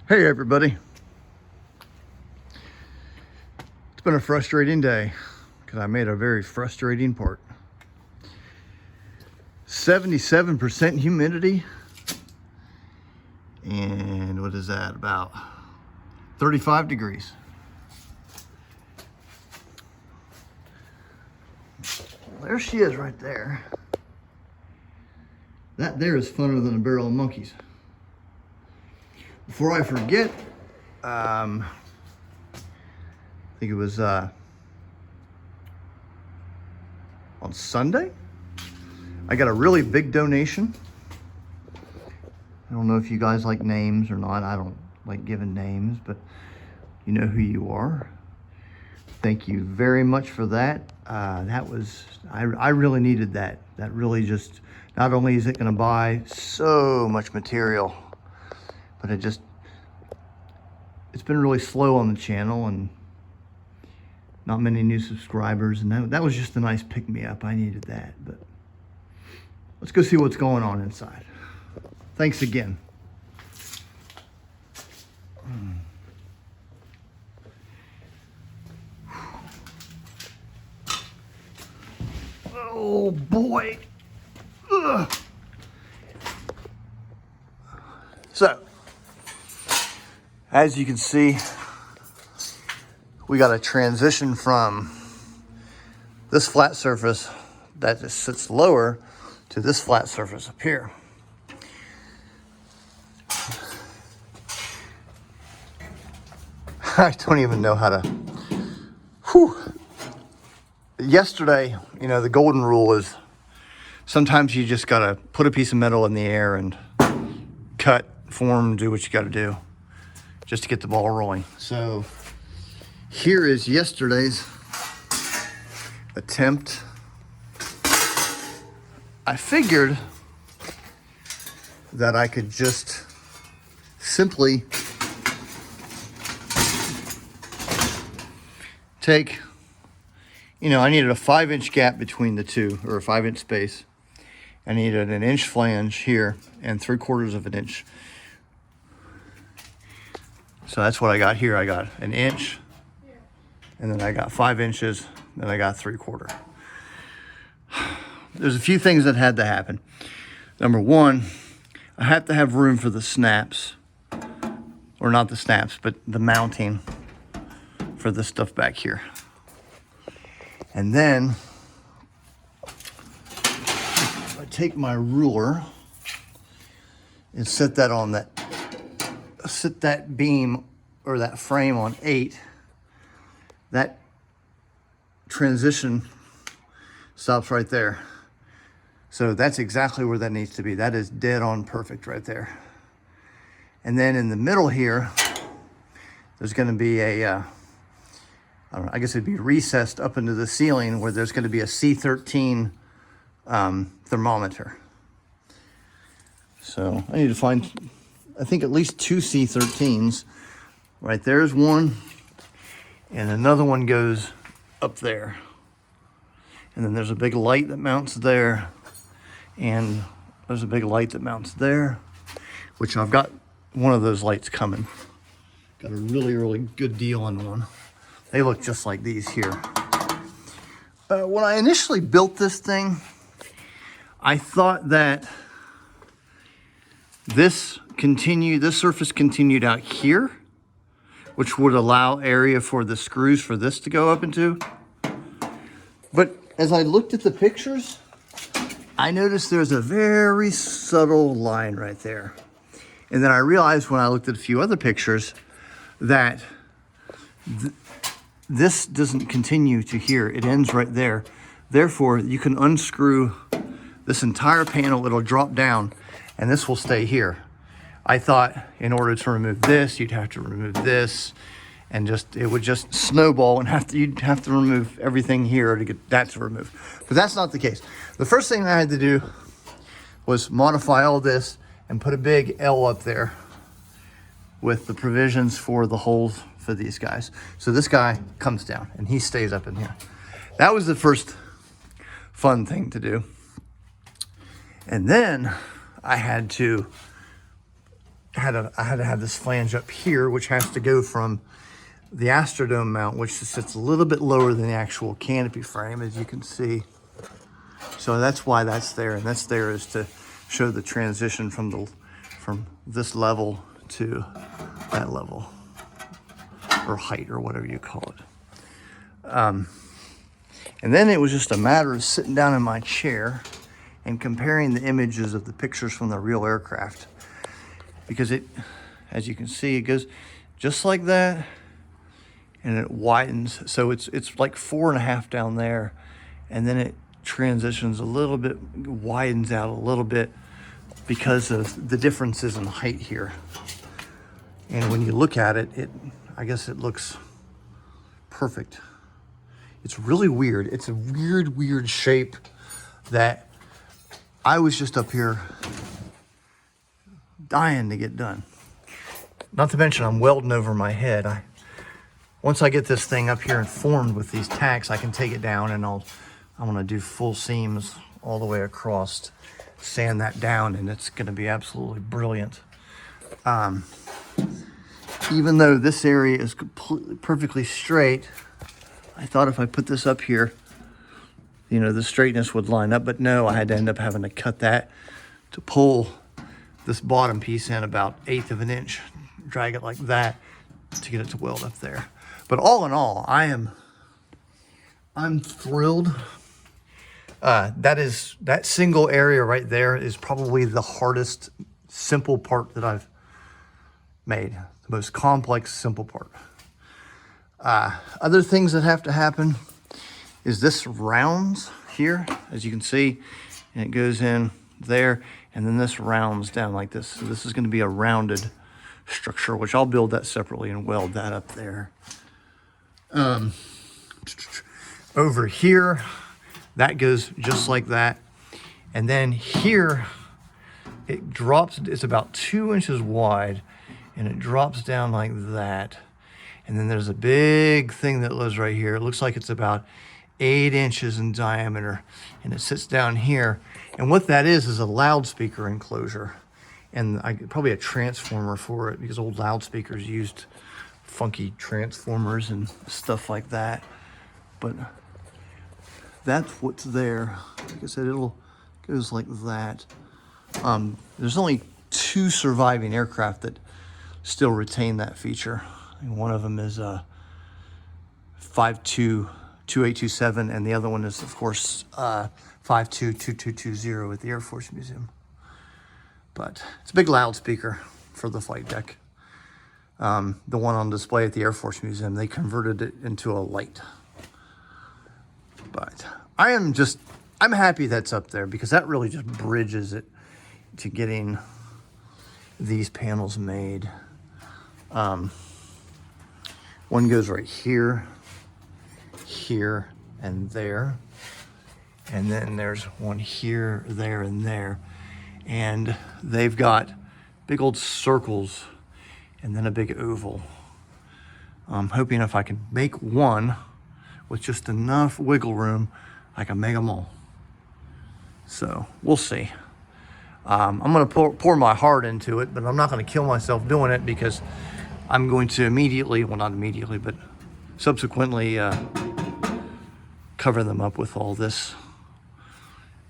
Hey everybody. It's been a frustrating day because I made a very frustrating part. 77% humidity, and what is that, about 35 degrees. There she is right there. That there is funner than a barrel of monkeys. Before I forget, I think it was on Sunday, I got a really big donation. I don't know if you guys like names or not. I don't like giving names, but you know who you are. Thank you very much for that. That was, I really needed that. That really just, not only is it gonna buy so much material, but it's been really slow on the channel and not many new subscribers, and that was just a nice pick-me-up. I needed that, but let's go see what's going on inside. Thanks again. Oh boy. Ugh. So, as you can see, we got a transition from this flat surface that just sits lower to this flat surface up here. I don't even know how to, whew. Yesterday, you know, the golden rule is sometimes you just gotta put a piece of metal in the air and cut, form, do what you gotta do just to get the ball rolling. So here is yesterday's attempt. I figured that I could just simply take, you know, I needed a 5-inch gap between the two, or a 5-inch space. I needed an inch flange here and 3/4 of an inch. So that's what I got here. I got an inch, and then I got 5 inches, then I got 3/4. There's a few things that had to happen. Number one, I have to have room for the snaps, or not the snaps, but the mounting for this stuff back here. And then I take my ruler and set that on that, set that beam or that frame on 8. That transition stops right there. So that's exactly where that needs to be. That is dead on perfect right there. And then in the middle here, there's going to be a, I don't know, I guess it'd be recessed up into the ceiling where there's going to be a C13 thermometer. So I need to find, I think, at least 2 C13s. Right there's one, and another one goes up there. And then there's a big light that mounts there, and there's a big light that mounts there, which I've got one of those lights coming. Got a really, really good deal on one. They look just like these here. When I initially built this thing, I thought that this surface continued out here, which would allow area for the screws for this to go up into. But as I looked at the pictures, I noticed there's a very subtle line right there. And then I realized when I looked at a few other pictures that this doesn't continue to here. It ends right there. Therefore, you can unscrew this entire panel. It'll drop down, and this will stay here. I thought in order to remove this, you'd have to remove this, and it would just snowball, and you'd have to remove everything here to get that to remove. But that's not the case. The first thing I had to do was modify all this and put a big L up there with the provisions for the holes for these guys. So this guy comes down and he stays up in here. That was the first fun thing to do. And then I had to I had to have this flange up here, which has to go from the Astrodome mount, which sits a little bit lower than the actual canopy frame, as you can see. So that's why that's there, and that's there is to show the transition from this level to that level, or height, or whatever you call it. And then it was just a matter of sitting down in my chair and comparing the images of the pictures from the real aircraft, because it, as you can see, it goes just like that, and it widens. So it's like 4.5 down there, and then it transitions a little bit, widens out a little bit because of the differences in height here. And when you look at it, I guess it looks perfect. It's really weird. It's a weird shape that I was just up here dying to get done. Not to mention I'm welding over my head. Once I get this thing up here and formed with these tacks, I can take it down, and I'm gonna do full seams all the way across, sand that down, and it's gonna be absolutely brilliant. Even though this area is completely perfectly straight, I thought if I put this up here, you know, the straightness would line up, but no, I had to end up having to cut that to pull this bottom piece in about 1/8 of an inch, drag it like that to get it to weld up there. But all in all, I'm thrilled. That single area right there is probably the hardest simple part that I've made, the most complex simple part. Other things that have to happen is this rounds here, as you can see, and it goes in there, and then this rounds down like this. So this is going to be a rounded structure, which I'll build that separately and weld that up there. Over here, that goes just like that. And then here, it drops, it's about 2 inches wide, and it drops down like that. And then there's a big thing that lives right here. It looks like it's about 8 inches in diameter, and it sits down here. And what that is a loudspeaker enclosure, and probably a transformer for it, because old loudspeakers used funky transformers and stuff like that. But that's what's there. Like I said, goes like that. There's only 2 surviving aircraft that still retain that feature. And one of them is a 522827, and the other one is, of course, 522220 at the Air Force Museum. But it's a big loudspeaker for the flight deck. The one on display at the Air Force Museum, they converted it into a light. But I'm happy that's up there, because that really just bridges it to getting these panels made. One goes right here, here, and there. And then there's one here, there, and there. And they've got big old circles and then a big oval. I'm hoping if I can make one with just enough wiggle room, I can make them all. So we'll see. I'm gonna pour my heart into it, but I'm not gonna kill myself doing it, because I'm going to immediately, well, not immediately, but subsequently cover them up with all this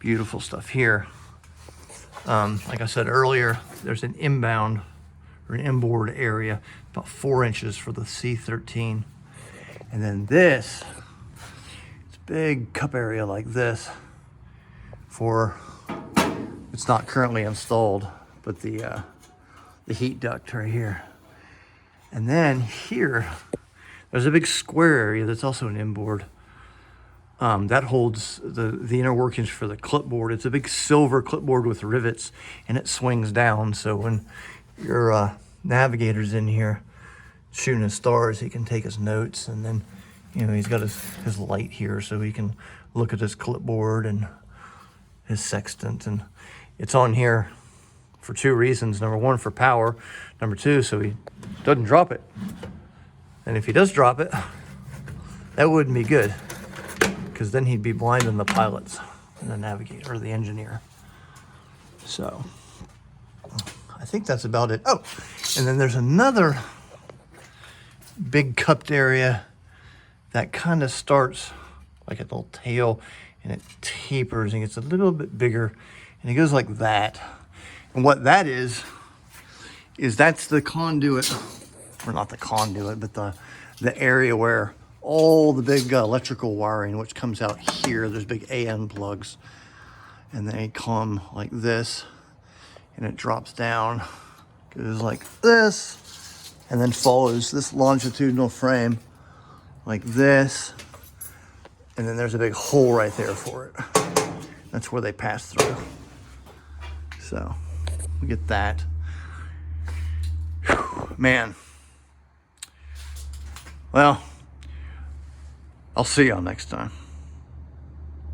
beautiful stuff here. Like I said earlier, there's an inbound or an inboard area, about 4 inches for the C-13. And then this, it's a big cup area like this for, it's not currently installed, but the heat duct right here. And then here, there's a big square area that's also an inboard. That holds the inner workings for the clipboard. It's a big silver clipboard with rivets, and it swings down. So when your navigator's in here shooting his stars, he can take his notes, and then, you know, he's got his light here so he can look at his clipboard and his sextant. And it's on here for 2 reasons. Number 1, for power. Number 2, so he doesn't drop it. And if he does drop it, that wouldn't be good, because then he'd be blinding the pilots and the navigator or the engineer. So I think think that's about it. Oh, and then there's another big cupped area that kind of starts like a little tail, and it tapers and gets a little bit bigger, and it goes like that. And what that is that's the conduit, or not the conduit, but the area where all the big electrical wiring, which comes out here, there's big AN plugs, and they come like this, and it drops down, goes like this, and then follows this longitudinal frame like this, and then there's a big hole right there for it. That's where they pass through. So we get that. Whew, man. Well, I'll see y'all next time.